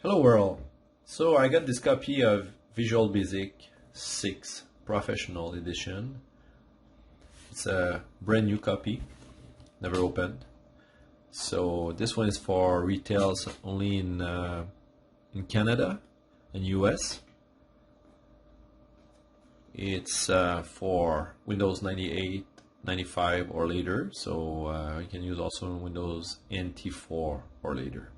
Hello world. So I got this copy of Visual Basic 6 Professional Edition. It's a brand new copy, never opened. So this one is for retails only in Canada and US. It's for Windows 98, 95 or later. So you can use also Windows NT4 or later.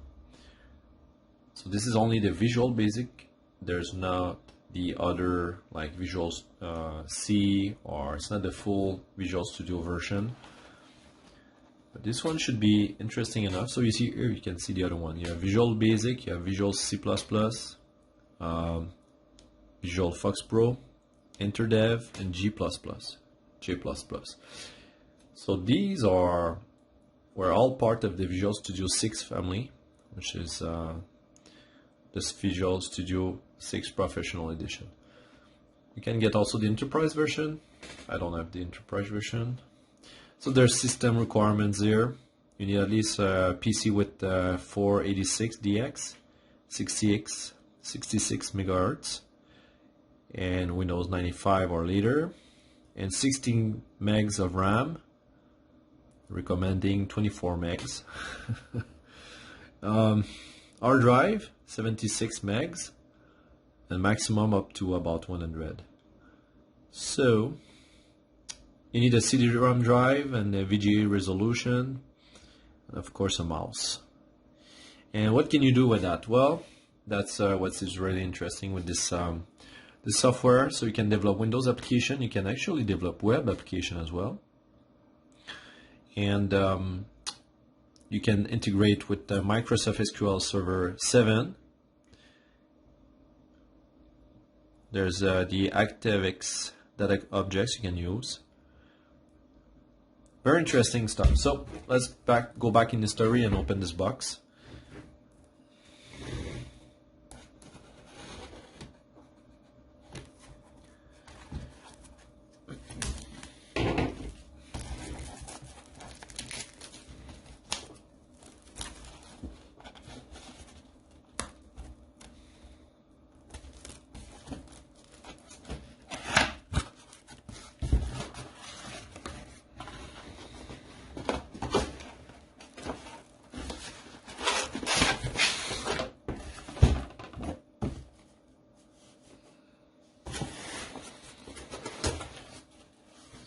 So this is only the Visual Basic. There's not the other like Visual C, or it's not the full Visual Studio version. But this one should be interesting enough. So you see here, you can see the other one. You have Visual Basic, you have Visual C++, Visual Fox Pro, InterDev, and G++. So these were all part of the Visual Studio 6 family, which is this Visual Studio 6 Professional Edition. You can get also the Enterprise version. I don't have the Enterprise version. So there's system requirements here. You need at least a PC with 486DX, 66 megahertz, and Windows 95 or later, and 16 megs of RAM, recommending 24 megs. Hard drive, 76 megs, and maximum up to about 100. So you need a CD-ROM drive and a VGA resolution, and of course a mouse. And what can you do with that? Well, that's what is really interesting with this this software. So you can develop Windows application. You can actually develop web application as well, and you can integrate with the Microsoft SQL Server 7. There's the ActiveX data objects you can use. Very interesting stuff. So let's go back in the story and open this box.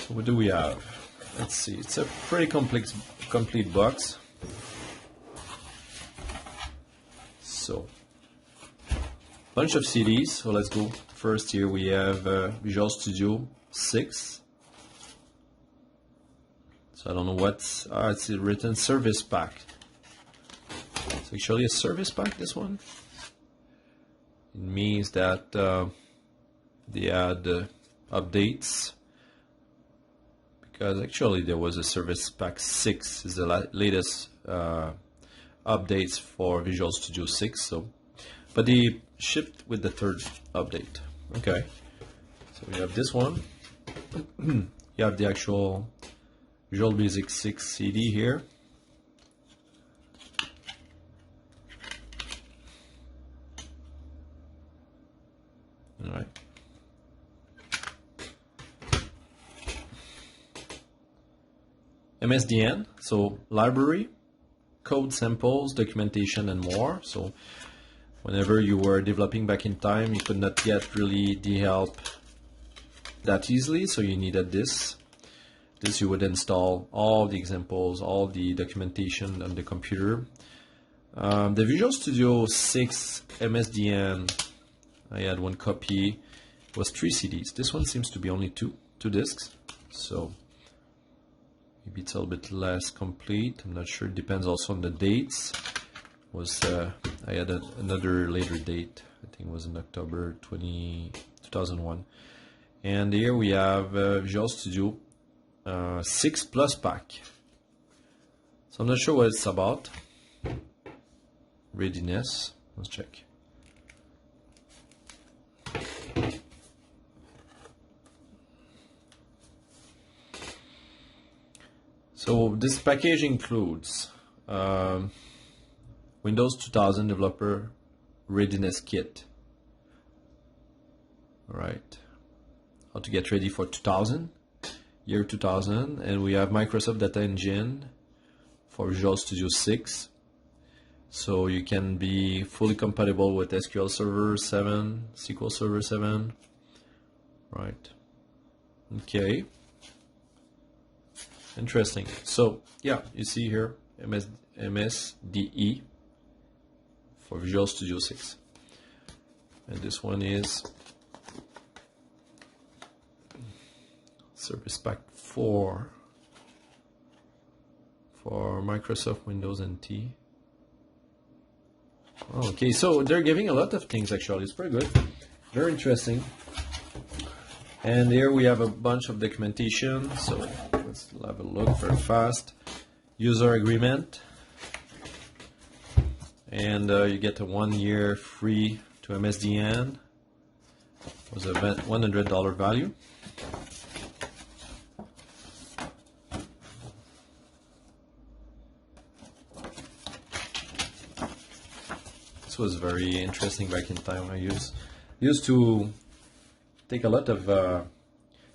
What do we have? Let's see. It's a pretty complete box. So, bunch of CDs. So let's go. First here we have Visual Studio 6. So I don't know what's it's written service pack. It's actually a service pack. This one. It means that they add updates. Because actually there was a Service Pack 6 is the latest updates for Visual Studio 6. So, but they shipped with the third update. Okay, so we have this one. You have the actual Visual Basic 6 CD here. All right. MSDN, so library, code samples, documentation, and more. So whenever you were developing back in time, you could not get really the help that easily, so you needed this. This you would install all the examples, all the documentation on the computer. The Visual Studio 6 MSDN, I had one copy, was 3 CDs. This one seems to be only two discs. So maybe it's a little bit less complete. I'm not sure. It depends also on the dates. I had another later date. I think it was in October 2001. And here we have Visual Studio 6 Plus Pack. So I'm not sure what it's about. Readiness. Let's check. So this package includes Windows 2000 developer readiness kit. All right, how to get ready for 2000, year 2000, and we have Microsoft Data Engine for Visual Studio 6. So you can be fully compatible with SQL Server 7, SQL Server 7, right? Okay. Interesting. So yeah, you see here MSDE for Visual Studio 6, and this one is Service Pack 4 for Microsoft Windows NT. Okay, so they're giving a lot of things actually. It's pretty good, very interesting. And here we have a bunch of documentation, so let's have a look very fast. User agreement, and you get a 1 year free to MSDN. It was a $100 value. This was very interesting back in time. I used to take a lot of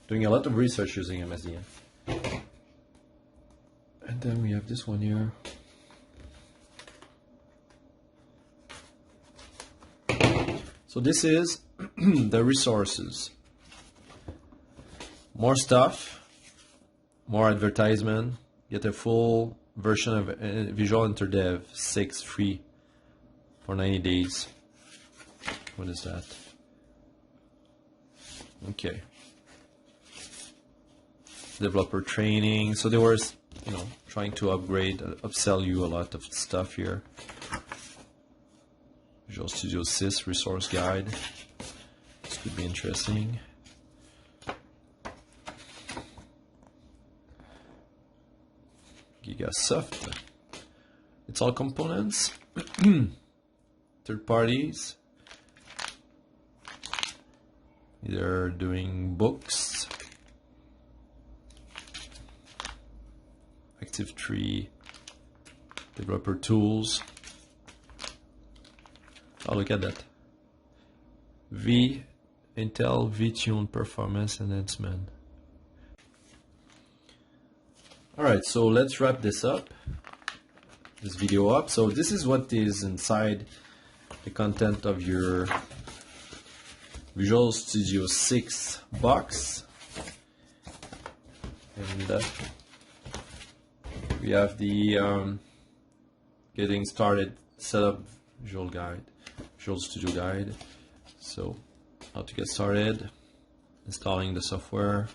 doing a lot of research using MSDN. And then we have this one here. So this is the resources. More stuff, more advertisement. Get a full version of Visual InterDev 6 free for 90 days. What is that? Okay. Developer training. So they were, trying to upsell you a lot of stuff here. Visual Studio 6 resource guide. This could be interesting. Gigasoft. It's all components. Third parties. They're doing books. Active3 developer tools. Oh, look at that. Intel VTune performance enhancement. Alright, so let's wrap this video up. So this is what is inside the content of your Visual Studio 6 box. And we have the getting started setup Visual Studio guide. So how to get started, installing the software,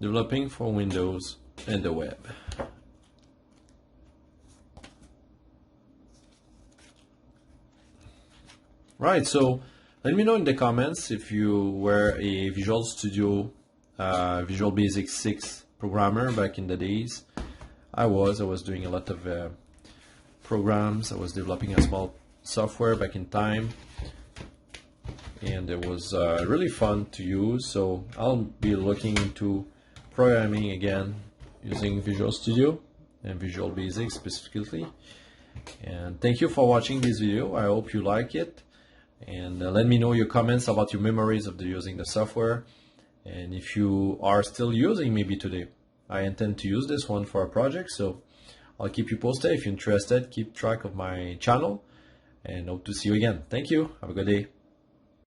developing for Windows and the web. Right, so let me know in the comments if you were a Visual Studio Visual Basic 6 programmer back in the days. I was doing a lot of programs. I was developing a small software back in time, and it was really fun to use. So I'll be looking into programming again using Visual Studio and Visual Basic specifically. And thank you for watching this video. I hope you like it, and let me know your comments about your memories of using the software, and if you are still using maybe today. I intend to use this one for a project, so I'll keep you posted. If you're interested, keep track of my channel, and hope to see you again. Thank you. Have a good day.